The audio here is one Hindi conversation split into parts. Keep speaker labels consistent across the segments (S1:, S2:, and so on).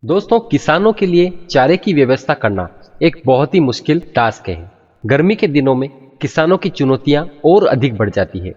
S1: दोस्तों, किसानों के लिए चारे की व्यवस्था करना एक बहुत ही मुश्किल टास्क है। गर्मी के दिनों में किसानों की चुनौतियां और अधिक बढ़ जाती है।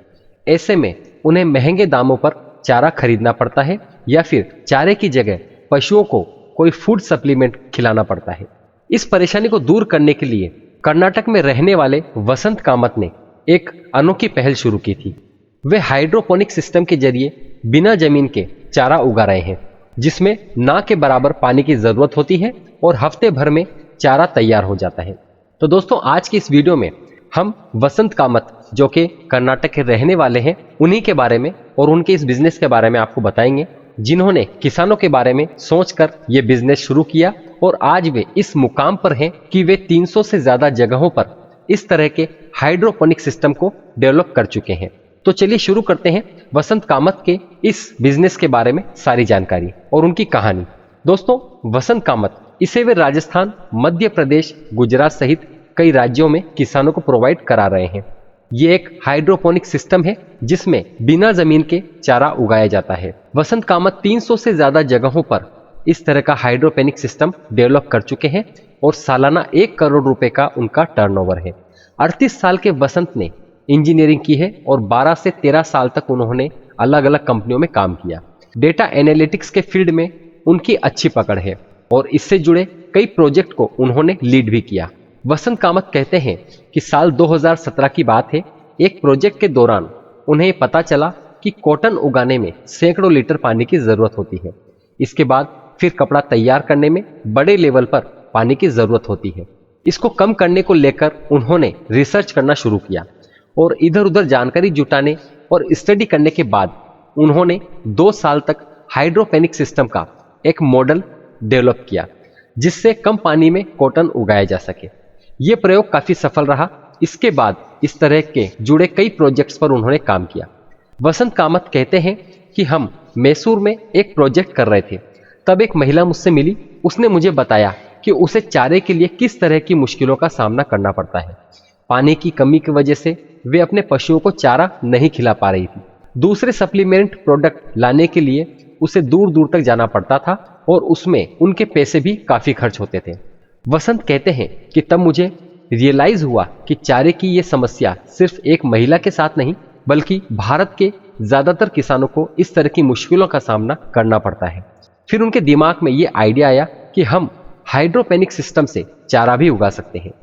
S1: ऐसे में उन्हें महंगे दामों पर चारा खरीदना पड़ता है या फिर चारे की जगह पशुओं को कोई फूड सप्लीमेंट खिलाना पड़ता है। इस परेशानी को दूर करने के लिए कर्नाटक में रहने वाले वसंत कामत ने एक अनोखी पहल शुरू की थी। वे हाइड्रोपोनिक सिस्टम के जरिए बिना जमीन के चारा उगा रहे हैं, जिसमें ना के बराबर पानी की जरूरत होती है और हफ्ते भर में चारा तैयार हो जाता है। तो दोस्तों, आज की इस वीडियो में हम वसंत कामत, जो कि कर्नाटक के रहने वाले हैं, उन्हीं के बारे में और उनके इस बिजनेस के बारे में आपको बताएंगे, जिन्होंने किसानों के बारे में सोचकर यह बिजनेस शुरू किया और आज वे इस मुकाम पर हैं कि वे 300 से ज्यादा जगहों पर इस तरह के हाइड्रोपोनिक सिस्टम को डेवलप कर चुके हैं। तो चलिए शुरू करते हैं वसंत कामत के इस बिजनेस के बारे में सारी जानकारी और उनकी कहानी। दोस्तों, वसंत कामत इसे वे राजस्थान, मध्य प्रदेश, गुजरात सहित कई राज्यों में किसानों को प्रोवाइड करा रहे हैं। ये एक हाइड्रोपोनिक सिस्टम है जिसमें बिना जमीन के चारा उगाया जाता है। वसंत कामत 300 से ज्यादा जगहों पर इस तरह का हाइड्रोपोनिक सिस्टम डेवलप कर चुके हैं और सालाना 1 करोड़ रुपए का उनका टर्नओवर है। 38 साल के वसंत ने इंजीनियरिंग की है और 12 से 13 साल तक उन्होंने अलग अलग कंपनियों में काम किया। डेटा एनालिटिक्स के फील्ड में उनकी अच्छी पकड़ है और इससे जुड़े कई प्रोजेक्ट को उन्होंने लीड भी किया। वसंत कामत कहते हैं कि साल 2017 की बात है। एक प्रोजेक्ट के दौरान उन्हें पता चला कि कॉटन उगाने में सैकड़ों लीटर पानी की जरूरत होती है। इसके बाद फिर कपड़ा तैयार करने में बड़े लेवल पर पानी की जरूरत होती है। इसको कम करने को लेकर उन्होंने रिसर्च करना शुरू किया और इधर उधर जानकारी जुटाने और स्टडी करने के बाद उन्होंने 2 साल तक हाइड्रोपोनिक सिस्टम का एक मॉडल डेवलप किया, जिससे कम पानी में कॉटन उगाया जा सके। यह प्रयोग काफी सफल रहा। इसके बाद इस तरह के जुड़े कई प्रोजेक्ट्स पर उन्होंने काम किया। वसंत कामत कहते हैं कि हम मैसूर में एक प्रोजेक्ट कर रहे थे, तब एक महिला मुझसे मिली। उसने मुझे बताया कि उसे चारे के लिए किस तरह की मुश्किलों का सामना करना पड़ता है। पानी की कमी की वजह से वे अपने पशुओं को चारा नहीं खिला पा रही थी। दूसरे सप्लीमेंट प्रोडक्ट लाने के लिए उसे दूर दूर तक जाना पड़ता था और उसमें उनके पैसे भी काफी खर्च होते थे। वसंत कहते हैं कि तब मुझे रियलाइज हुआ कि चारे की यह समस्या सिर्फ एक महिला के साथ नहीं, बल्कि भारत के ज्यादातर किसानों को इस तरह की मुश्किलों का सामना करना पड़ता है। फिर उनके दिमाग में यह आइडिया आया कि हम हाइड्रोपोनिक सिस्टम से चारा भी उगा सकते हैं,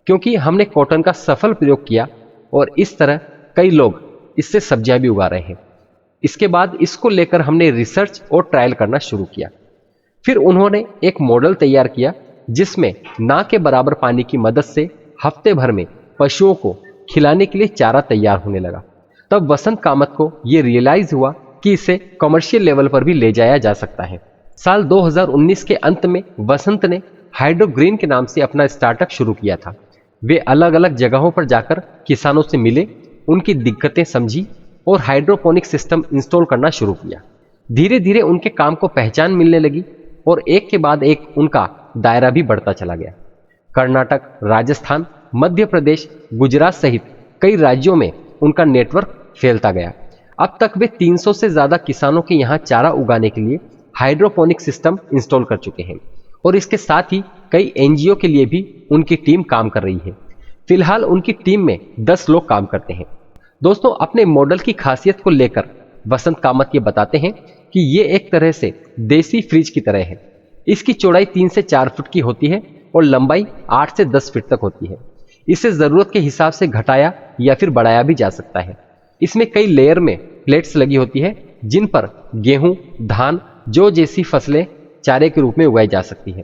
S1: क्योंकि हमने कॉटन का सफल प्रयोग किया और इस तरह कई लोग इससे सब्जियां भी उगा रहे हैं। इसके बाद इसको लेकर हमने रिसर्च और ट्रायल करना शुरू किया। फिर उन्होंने एक मॉडल तैयार किया जिसमें ना के बराबर पानी की मदद से हफ्ते भर में पशुओं को खिलाने के लिए चारा तैयार होने लगा। तब वसंत कामत को यह रियलाइज हुआ कि इसे कमर्शियल लेवल पर भी ले जाया जा सकता है। साल 2019 के अंत में वसंत ने हाइड्रोग्रीन के नाम से अपना स्टार्टअप शुरू किया था। वे अलग अलग जगहों पर जाकर किसानों से मिले, उनकी दिक्कतें समझी और हाइड्रोपोनिक सिस्टम इंस्टॉल करना शुरू किया। धीरे धीरे उनके काम को पहचान मिलने लगी और एक के बाद एक उनका दायरा भी बढ़ता चला गया। कर्नाटक, राजस्थान, मध्य प्रदेश, गुजरात सहित कई राज्यों में उनका नेटवर्क फैलता गया। अब तक वे 300 से ज्यादा किसानों के यहाँ चारा उगाने के लिए हाइड्रोपोनिक सिस्टम इंस्टॉल कर चुके हैं और इसके साथ ही कई एनजीओ के लिए भी उनकी टीम काम कर रही है। फिलहाल उनकी टीम में 10 लोग काम करते हैं। दोस्तों, अपने मॉडल की खासियत को लेकर वसंत कामत ये बताते हैं कि ये एक तरह से देसी फ्रिज की तरह है। इसकी चौड़ाई 3 से 4 फुट की होती है और लंबाई 8 से 10 फीट तक होती है। इसे जरूरत के हिसाब से घटाया या फिर बढ़ाया भी जा सकता है। इसमें कई लेयर में प्लेट्स लगी होती है जिन पर गेहूं, धान, जौ जैसी फसलें चारे के रूप में उगाई जा सकती है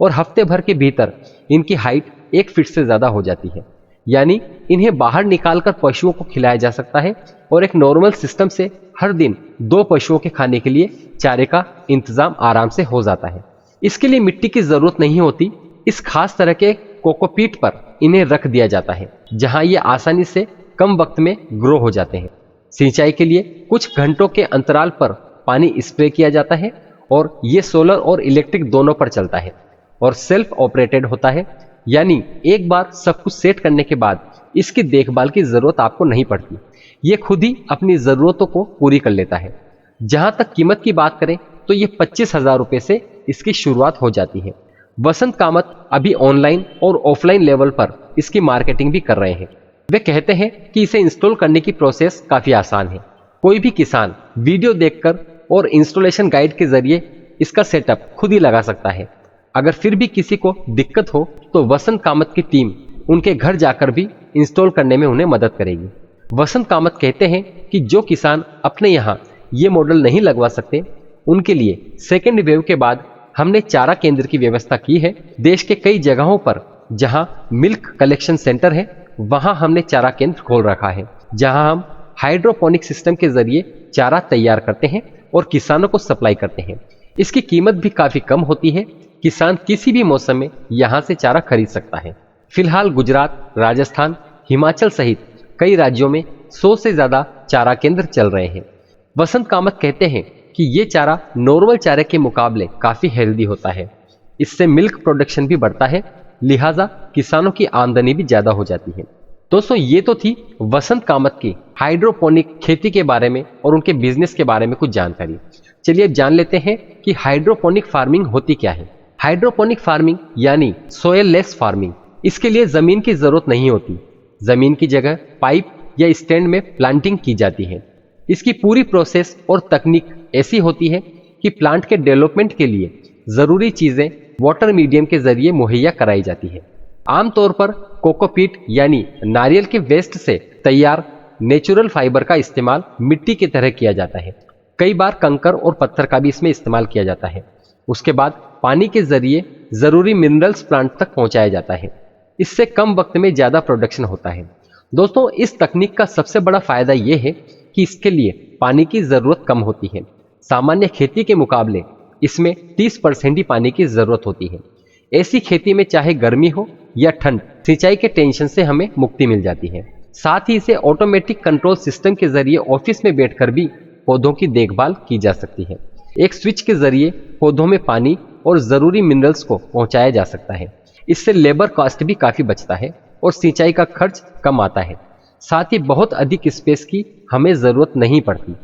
S1: और हफ्ते भर के भीतर इनकी हाइट 1 फीट से ज्यादा हो जाती है। यानी इन्हें बाहर निकालकर पशुओं को खिलाया जा सकता है और एक नॉर्मल सिस्टम से हर दिन 2 पशुओं के खाने के लिए चारे का इंतजाम आराम से हो जाता है। इसके लिए मिट्टी की जरूरत नहीं होती। इस खास तरह के कोकोपीट पर इन्हें रख दिया जाता है, जहां ये आसानी से कम वक्त में ग्रो हो जाते हैं। सिंचाई के लिए कुछ घंटों के अंतराल पर पानी स्प्रे किया जाता है और ये सोलर और इलेक्ट्रिक दोनों पर चलता है और सेल्फ ऑपरेटेड होता है। यानी एक बार सब कुछ सेट करने के बाद इसकी देखभाल की जरूरत आपको नहीं पड़ती। ये खुद ही अपनी जरूरतों को पूरी कर लेता है। जहां तक कीमत की बात करें तो ये 25,000 रुपए से इसकी शुरुआत हो जाती है। वसंत कामत अभी ऑनलाइन और ऑफलाइन लेवल पर इसकी मार्केटिंग भी कर रहे हैं। वे कहते हैं कि इसे इंस्टॉल करने की प्रोसेस काफी आसान है। कोई भी किसान वीडियो देखकर और इंस्टॉलेशन गाइड के जरिए इसका सेटअप खुद ही लगा सकता है। अगर फिर भी किसी को दिक्कत हो तो वसंत कामत की टीम उनके घर जाकर भी इंस्टॉल करने में उन्हें मदद करेगी। वसंत कामत कहते हैं कि जो किसान अपने यहाँ ये मॉडल नहीं लगवा सकते, उनके लिए सेकेंड वेव के बाद हमने चारा केंद्र की व्यवस्था की है। देश के कई जगहों पर जहां मिल्क कलेक्शन सेंटर है, वहां हमने चारा केंद्र खोल रखा है, जहां हम हाइड्रोपोनिक सिस्टम के जरिए चारा तैयार करते हैं और किसानों को सप्लाई करते हैं। इसकी कीमत भी काफी कम होती है। किसान किसी भी मौसम में यहां से चारा खरीद सकता है। फिलहाल गुजरात, राजस्थान, हिमाचल सहित कई राज्यों में 100 से ज्यादा चारा केंद्र चल रहे हैं। वसंत कामत कहते हैं कि ये चारा नॉर्मल चारे के मुकाबले काफी हेल्दी होता है। इससे मिल्क प्रोडक्शन भी बढ़ता है, लिहाजा किसानों की आमदनी भी ज्यादा हो जाती है। दोस्तों, ये तो थी वसंत कामत की हाइड्रोपोनिक खेती के बारे में और उनके बिजनेस के बारे में कुछ जानकारी। चलिए अब जान लेते हैं कि हाइड्रोपोनिक फार्मिंग होती क्या है। हाइड्रोपोनिक फार्मिंग यानी सोयल लेस फार्मिंग, इसके लिए जमीन की जरूरत नहीं होती। जमीन की जगह पाइप या स्टैंड में प्लांटिंग की जाती है। इसकी पूरी प्रोसेस और तकनीक ऐसी होती है कि प्लांट के डेवलपमेंट के लिए जरूरी चीजें वाटर मीडियम के जरिए मुहैया कराई जाती है। आमतौर पर कोकोपीट यानी नारियल के वेस्ट से तैयार नेचुरल फाइबर का इस्तेमाल मिट्टी की तरह किया जाता है। कई बार कंकर और पत्थर का भी इसमें इस्तेमाल किया जाता है। उसके बाद पानी के जरिए जरूरी मिनरल्स प्लांट तक पहुंचाया जाता है। इससे कम वक्त में ज्यादा प्रोडक्शन होता है। दोस्तों, इस तकनीक का सबसे बड़ा फायदा यह है कि इसके लिए पानी की जरूरत कम होती है। सामान्य खेती के मुकाबले इसमें 30% ही पानी की जरूरत होती है। ऐसी खेती में चाहे गर्मी हो या ठंड, सिंचाई के टेंशन से हमें मुक्ति मिल जाती है। साथ ही इसे ऑटोमेटिक कंट्रोल सिस्टम के जरिए ऑफिस में बैठकर भी पौधों की देखभाल की जा सकती है। एक स्विच के जरिए पौधों में पानी और जरूरी मिनरल्स को पहुंचाया जा सकता है। इससे लेबर कॉस्ट भी काफी बचता है और सिंचाई का खर्च कम आता है। साथ ही बहुत अधिक स्पेस की हमें जरूरत नहीं पड़ती।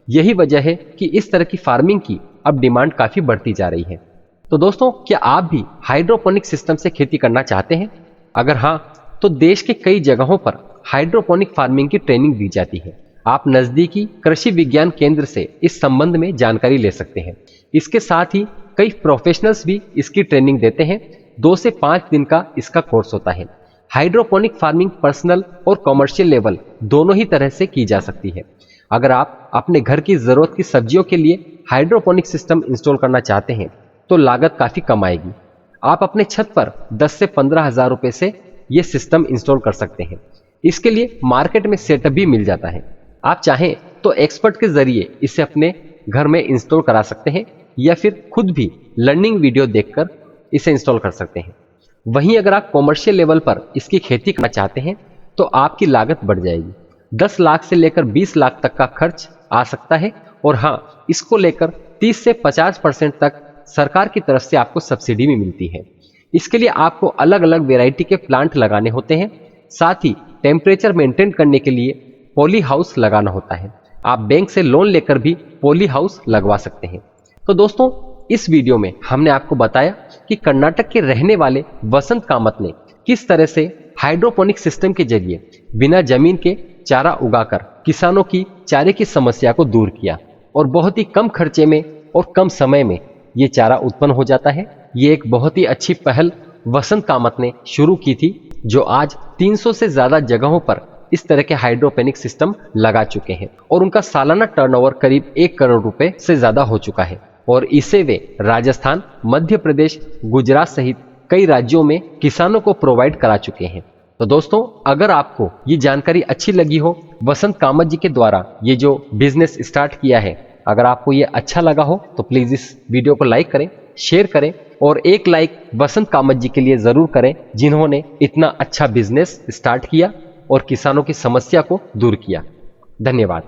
S1: यही वजह है कि इस तरह की फार्मिंग की अब डिमांड काफी बढ़ती जा रही है। तो दोस्तों, क्या आप भी हाइड्रोपोनिक सिस्टम से खेती करना चाहते हैं? अगर हाँ, तो देश के कई जगहों पर हाइड्रोपोनिक फार्मिंग की ट्रेनिंग दी जाती है। आप नजदीकी कृषि विज्ञान केंद्र से इस संबंध में जानकारी ले सकते हैं। इसके साथ ही कई प्रोफेशनल्स भी इसकी ट्रेनिंग देते हैं। 2 से 5 दिन का इसका कोर्स होता है। हाइड्रोपोनिक फार्मिंग पर्सनल और कॉमर्शियल लेवल दोनों ही तरह से की जा सकती है। अगर आप अपने घर की जरूरत की सब्जियों के लिए हाइड्रोपोनिक सिस्टम इंस्टॉल करना चाहते हैं तो लागत काफी कम आएगी। आप अपने छत पर 10 से 15 हजार रुपए से यह सिस्टम इंस्टॉल कर सकते हैं। इसके लिए मार्केट में सेटअप भी मिल जाता है। आप चाहें तो एक्सपर्ट के जरिए इसे अपने घर में इंस्टॉल करा सकते हैं या फिर खुद भी लर्निंग वीडियो देखकर इसे इंस्टॉल कर सकते हैं। वहीं अगर आप कॉमर्शियल लेवल पर इसकी खेती करना चाहते हैं तो आपकी लागत बढ़ जाएगी। 10 लाख से लेकर 20 लाख तक का खर्च आ सकता है। और हाँ, इसको लेकर 30 से 50% तक सरकार की तरफ से आपको सब्सिडी भी मिलती है। इसके लिए आपको अलग अलग वैरायटी के प्लांट लगाने होते हैं। साथ ही टेम्परेचर मेंटेन करने के लिए पॉली हाउस लगाना होता है। आप बैंक से लोन लेकर भी पॉली हाउस लगवा सकते हैं। तो दोस्तों, इस वीडियो में हमने आपको बताया कि कर्नाटक के रहने वाले वसंत कामत ने किस तरह से हाइड्रोपोनिक सिस्टम के जरिए बिना जमीन के चारा उगाकर किसानों की चारे की समस्या को दूर किया और बहुत ही कम खर्चे में और कम समय में ये चारा उत्पन्न हो जाता है। ये एक बहुत ही अच्छी पहल वसंत कामत ने शुरू की थी, जो आज 300 से ज्यादा जगहों पर इस तरह के हाइड्रोपोनिक सिस्टम लगा चुके हैं और उनका सालाना टर्नओवर करीब 1 करोड़ रुपए से ज्यादा हो चुका है। और इसे वे राजस्थान, मध्य प्रदेश, गुजरात सहित कई राज्यों में किसानों को प्रोवाइड करा चुके हैं। तो दोस्तों, अगर आपको ये जानकारी अच्छी लगी हो, वसंत कामत जी के द्वारा ये जो बिजनेस स्टार्ट किया है, अगर आपको ये अच्छा लगा हो तो प्लीज इस वीडियो को लाइक करें, शेयर करें और एक लाइक वसंत कामत जी के लिए जरूर करें, जिन्होंने इतना अच्छा बिजनेस स्टार्ट किया और किसानों की समस्या को दूर किया। धन्यवाद।